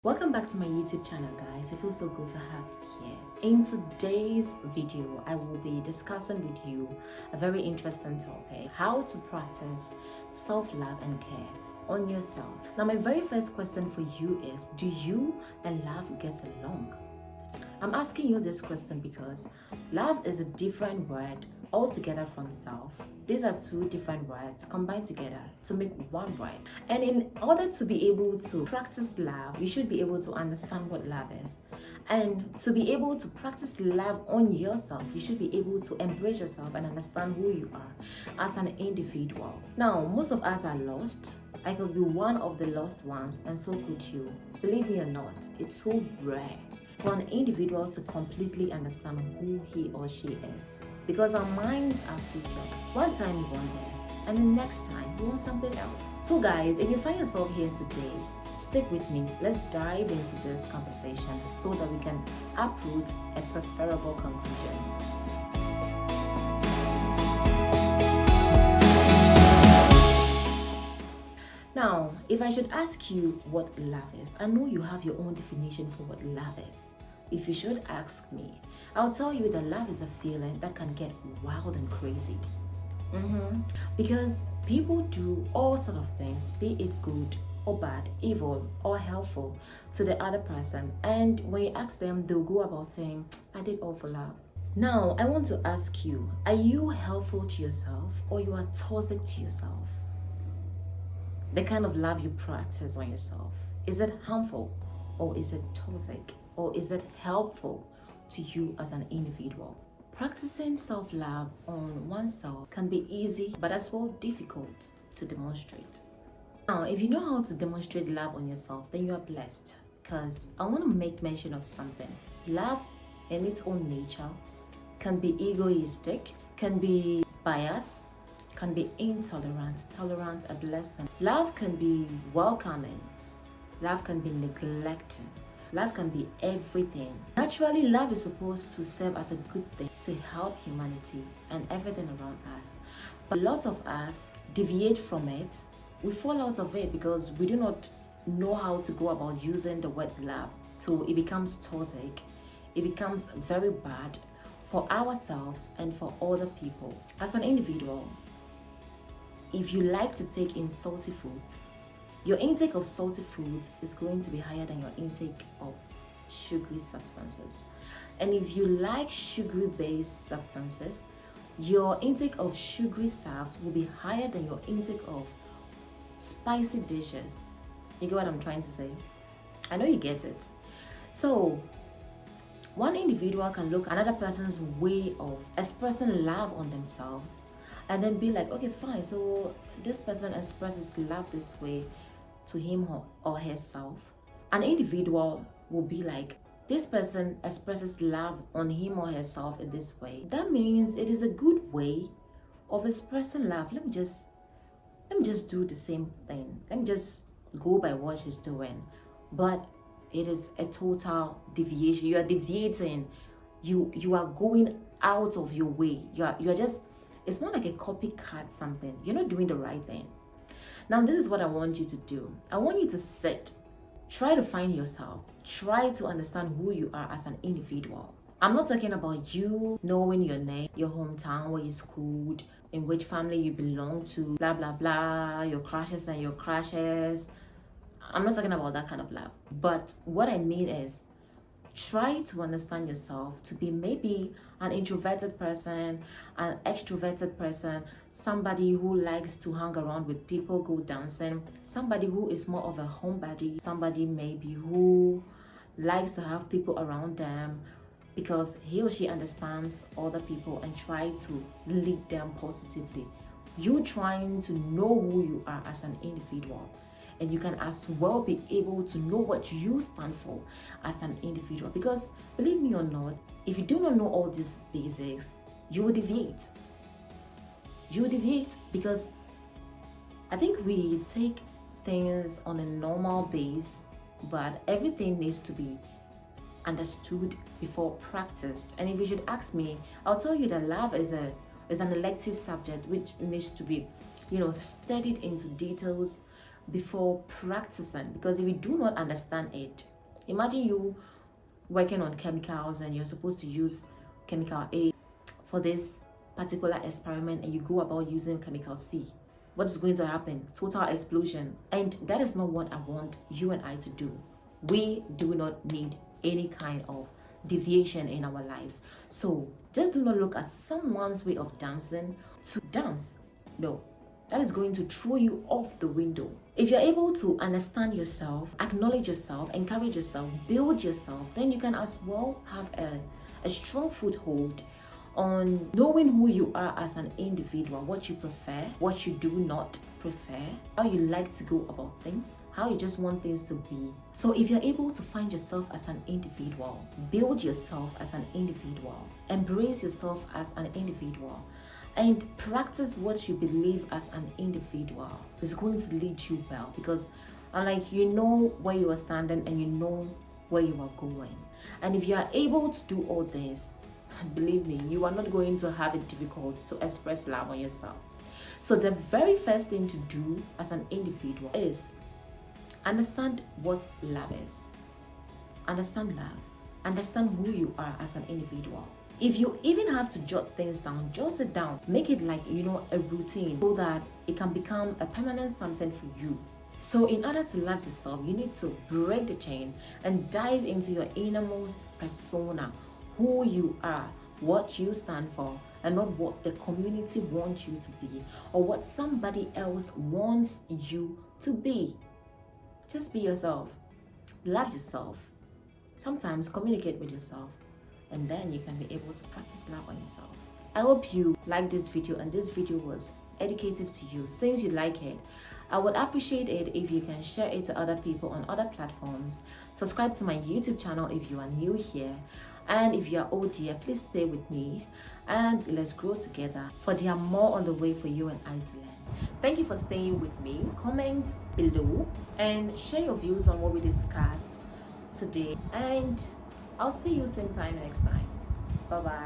Welcome back to my YouTube channel, guys. It feels so good to have you here. In today's video, I will be discussing with you a very interesting topic: how to practice self-love and care on yourself. Now, my very first question for you is, do you and love get along? I'm asking you this question because love is a different word altogether from self. These are two different words combined together to make one word. And in order to be able to practice love, you should be able to understand what love is. And to be able to practice love on yourself, you should be able to embrace yourself and understand who you are as an individual. Now, most of us are lost. I could be one of the lost ones, and so could you. Believe me or not, it's so rare for an individual to completely understand who he or she is, because our minds are fickle. One time we want this, and the next time we want something else. So guys, if you find yourself here today, stick with me. Let's dive into this conversation so that we can uproot a preferable conclusion. Now, if I should ask you what love is, I know you have your own definition for what love is. If you should ask me, I'll tell you that love is a feeling that can get wild and crazy. Because people do all sorts of things, be it good or bad, evil or helpful to the other person. And when you ask them, they'll go about saying, I did all for love. Now, I want to ask you, are you helpful to yourself or you are toxic to yourself? The kind of love you practice on yourself, is it harmful or is it toxic or is it helpful to you as an individual? Practicing self-love on oneself can be easy but as well difficult to demonstrate. Now, if you know how to demonstrate love on yourself, then you are blessed, because I want to make mention of something. Love in its own nature can be egoistic, can be biased, can be intolerant, tolerant, a blessing. Love can be welcoming. Love can be neglecting. Love can be everything. Naturally, love is supposed to serve as a good thing to help humanity and everything around us. But lots of us deviate from it. We fall out of it because we do not know how to go about using the word love. So it becomes toxic. It becomes very bad for ourselves and for other people. As an individual, if you like to take in salty foods, your intake of salty foods is going to be higher than your intake of sugary substances. And if you like sugary-based substances, your intake of sugary stuffs will be higher than your intake of spicy dishes. You get what I'm trying to say? I know you get it. So, one individual can look at another person's way of expressing love on themselves and then be like, okay, fine, so this person expresses love this way to him or herself. An individual will be like, this person expresses love on him or herself in this way. That means it is a good way of expressing love. Let me just do the same thing. Let me just go by what she's doing. But it is a total deviation. You are deviating. You are going out of your way. You're just, it's more like a copycat something. You're not doing the right thing. Now, this is what I want you to do. I want you to sit, try to find yourself, try to understand who you are as an individual. I'm not talking about you knowing your name, your hometown, where you schooled, in which family you belong to, blah, blah, blah, your crushes and your crushes. I'm not talking about that kind of love. But what I mean is, try to understand yourself to be maybe an introverted person, an extroverted person, somebody who likes to hang around with people, go dancing, somebody who is more of a homebody, somebody maybe who likes to have people around them because he or she understands other people and try to lead them positively. You trying to know who you are as an individual. And you can as well be able to know what you stand for as an individual. Because believe me or not, if you do not know all these basics, you will deviate. You will deviate because I think we take things on a normal base, but everything needs to be understood before practiced. And if you should ask me, I'll tell you that love is an elective subject which needs to be, studied into details before practicing, because if you do not understand it, imagine you working on chemicals and you're supposed to use chemical A for this particular experiment, and you go about using chemical C. What is going to happen? Total explosion. And that is not what I want you and I to do. We do not need any kind of deviation in our lives. So just do not look at someone's way of dancing to dance. No, that is going to throw you off the window. If you're able to understand yourself, acknowledge yourself, encourage yourself, build yourself, then you can as well have a strong foothold on knowing who you are as an individual, what you prefer, what you do not prefer, how you like to go about things, how you just want things to be. So if you're able to find yourself as an individual, build yourself as an individual, embrace yourself as an individual, and practice what you believe as an individual, it's going to lead you well, because you know where you are standing and you know where you are going. And if you are able to do all this, believe me, you are not going to have it difficult to express love on yourself. So the very first thing to do as an individual is understand what love is. Understand love. Understand who you are as an individual. If you even have to jot things down, jot it down. Make it like, a routine, so that it can become a permanent something for you. So in order to love yourself, you need to break the chain and dive into your innermost persona, who you are, what you stand for, and not what the community wants you to be or what somebody else wants you to be. Just be yourself. Love yourself. Sometimes communicate with yourself, and then you can be able to practice love on yourself. I hope you liked this video and this video was educative to you. Since you like it, I would appreciate it if you can share it to other people on other platforms. Subscribe to my YouTube channel if you are new here. And if you are old here, please stay with me and let's grow together, for there are more on the way for you and I to learn. Thank you for staying with me. Comment below and share your views on what we discussed today. And I'll see you same time next time. Bye-bye.